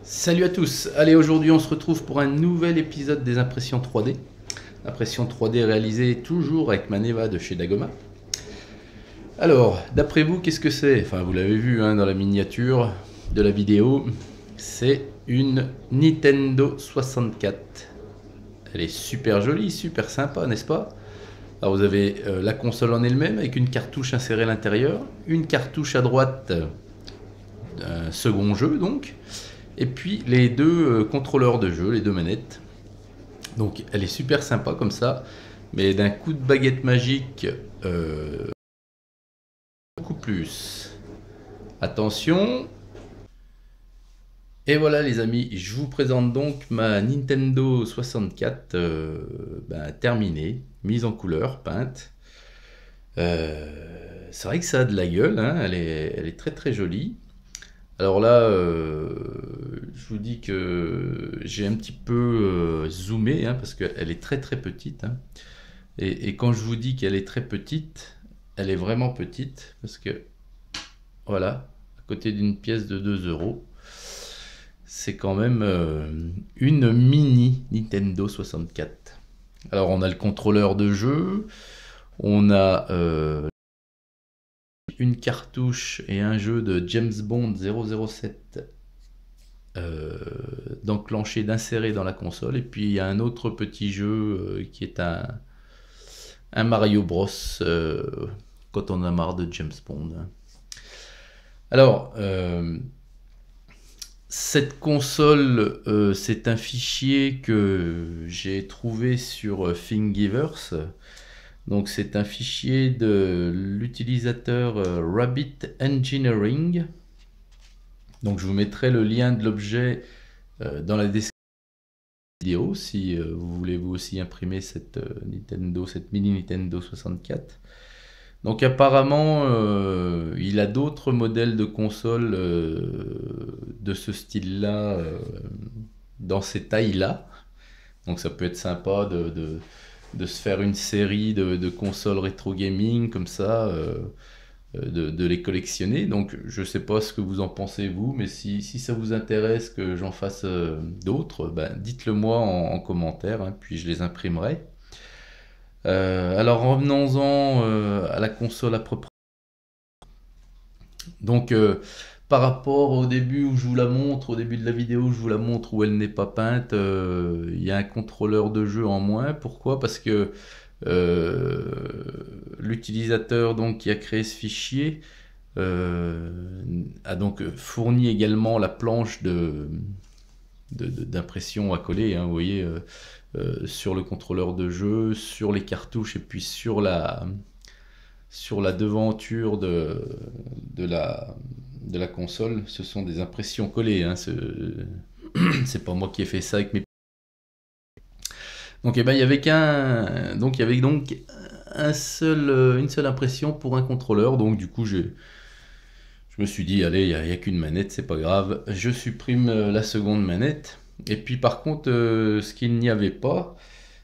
Salut à tous, allez aujourd'hui on se retrouve pour un nouvel épisode des impressions 3D. Impression 3D réalisée toujours avec ma Neva de chez Dagoma. Alors, d'après vous, qu'est-ce que c'est? Enfin, vous l'avez vu dans la miniature de la vidéo, c'est une Nintendo 64. Elle est super jolie, super sympa, n'est-ce pas? Alors vous avez la console en elle-même avec une cartouche insérée à l'intérieur, une cartouche à droite, un second jeu donc, et puis les deux contrôleurs de jeu, les deux manettes. Donc elle est super sympa comme ça, mais d'un coup de baguette magique, beaucoup plus. Attention. Et voilà les amis, je vous présente donc ma Nintendo 64 terminée, mise en couleur, peinte. C'est vrai que ça a de la gueule, elle est très très jolie. Alors là, je vous dis que j'ai un petit peu zoomé, parce qu'elle est très très petite. Et quand je vous dis qu'elle est très petite, elle est vraiment petite, parce que voilà, à côté d'une pièce de 2 euros, c'est quand même une mini Nintendo 64. Alors on a le contrôleur de jeu, on a une cartouche et un jeu de James Bond 007 d'enclencher, d'insérer dans la console, et puis il y a un autre petit jeu qui est un Mario Bros quand on a marre de James Bond. Alors cette console, c'est un fichier que j'ai trouvé sur Thingiverse. Donc c'est un fichier de l'utilisateur Rabbit Engineering. Donc je vous mettrai le lien de l'objet dans la description de la vidéo si vous voulez vous aussi imprimer cette mini Nintendo 64. Donc apparemment il a d'autres modèles de consoles de ce style-là dans ces tailles-là. Donc ça peut être sympa de se faire une série de consoles rétro gaming comme ça, de les collectionner. Donc je sais pas ce que vous en pensez vous, mais si ça vous intéresse que j'en fasse d'autres, dites-le moi en commentaire, puis je les imprimerai. Alors revenons-en à la console à proprement. Donc par rapport au début où je vous la montre, au début de la vidéo où je vous la montre où elle n'est pas peinte, il y a un contrôleur de jeu en moins. Pourquoi? Parce que l'utilisateur donc qui a créé ce fichier a donc fourni également la planche d'impression à coller, vous voyez, sur le contrôleur de jeu, sur les cartouches et puis sur la devanture de la console. Ce sont des impressions collées, c'est pas moi qui ai fait ça avec mes... Donc il y avait une seule impression pour un contrôleur. Donc du coup je me suis dit allez, il n'y a qu'une manette, c'est pas grave, je supprime la seconde manette. Et puis par contre ce qu'il n'y avait pas,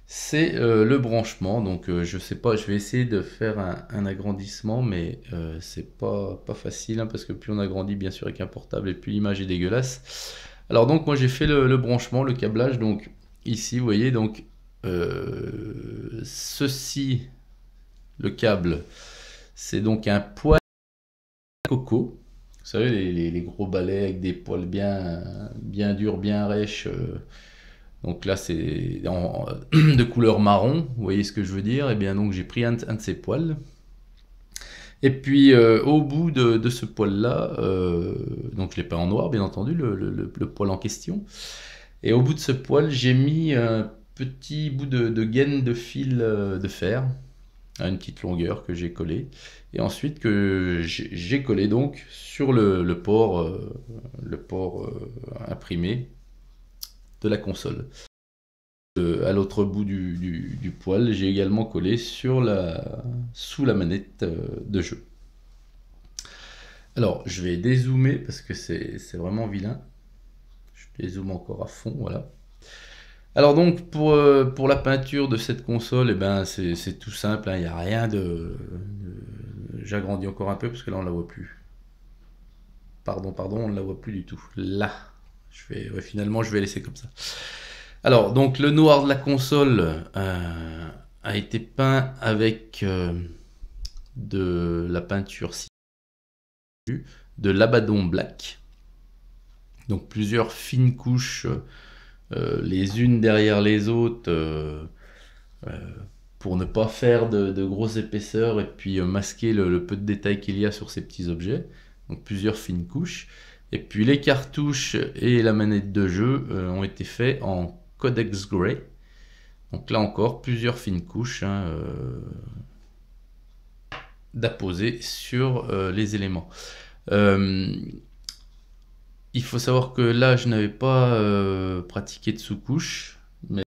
c'est le branchement. Donc je sais pas, je vais essayer de faire un agrandissement, mais c'est pas facile, parce que plus on agrandit bien sûr avec un portable et plus l'image est dégueulasse. Alors donc moi j'ai fait le branchement, le câblage. Donc ici vous voyez, donc ceci, le câble, c'est donc un poêle coco. Vous savez, les gros balais avec des poils bien durs, bien rêches. Donc là, c'est de couleur marron. Vous voyez ce que je veux dire? Et bien donc j'ai pris un de ces poils. Et puis au bout de ce poil-là, donc je l'ai pas en noir, bien entendu, le poil en question. Et au bout de ce poil, j'ai mis un petit bout de gaine de fil de fer à une petite longueur que j'ai collé, et ensuite que j'ai collé donc sur le port imprimé de la console. À l'autre bout du poil, j'ai également collé sous la manette de jeu. Alors je vais dézoomer parce que c'est vraiment vilain. Je dézoome encore à fond, voilà. Alors donc pour la peinture de cette console, c'est tout simple, il n'y a rien J'agrandis encore un peu parce que là on la voit plus. Pardon, on ne la voit plus du tout. Là, Finalement, je vais laisser comme ça. Alors, donc le noir de la console a été peint avec de la peinture de l'Abaddon Black. Donc plusieurs fines couches, les unes derrière les autres, pour ne pas faire de grosses épaisseurs et puis masquer le peu de détails qu'il y a sur ces petits objets. Donc plusieurs fines couches. Et puis les cartouches et la manette de jeu ont été faits en Codex Grey. Donc là encore, plusieurs fines couches d'apposer sur les éléments. Il faut savoir que là, je n'avais pas pratiqué de sous-couche, mais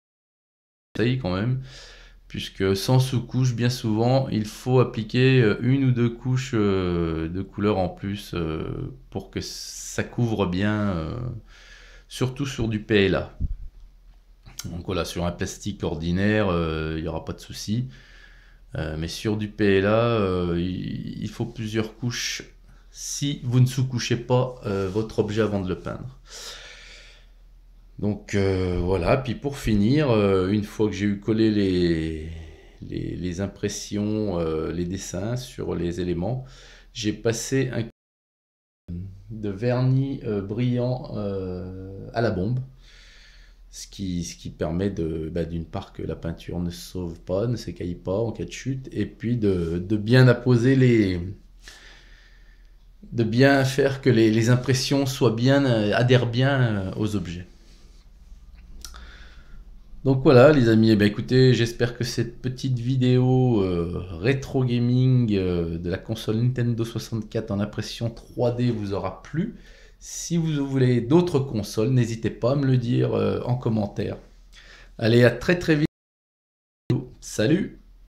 ça y est quand même, puisque sans sous-couche, bien souvent, il faut appliquer une ou deux couches de couleur en plus pour que ça couvre bien, surtout sur du PLA. Donc voilà, sur un plastique ordinaire, il n'y aura pas de souci. Mais sur du PLA, il faut plusieurs couches si vous ne sous-couchez pas votre objet avant de le peindre. Donc voilà, puis pour finir, une fois que j'ai eu collé les impressions, les dessins sur les éléments, j'ai passé un de vernis brillant à la bombe. Ce qui permet d'une part que la peinture ne se sauve pas, ne s'écaille pas en cas de chute, et puis de bien apposer de bien faire que les impressions adhèrent bien aux objets. Donc voilà les amis, écoutez, j'espère que cette petite vidéo rétro gaming de la console Nintendo 64 en impression 3D vous aura plu. Si vous voulez d'autres consoles, n'hésitez pas à me le dire en commentaire. Allez, à très très vite. Salut!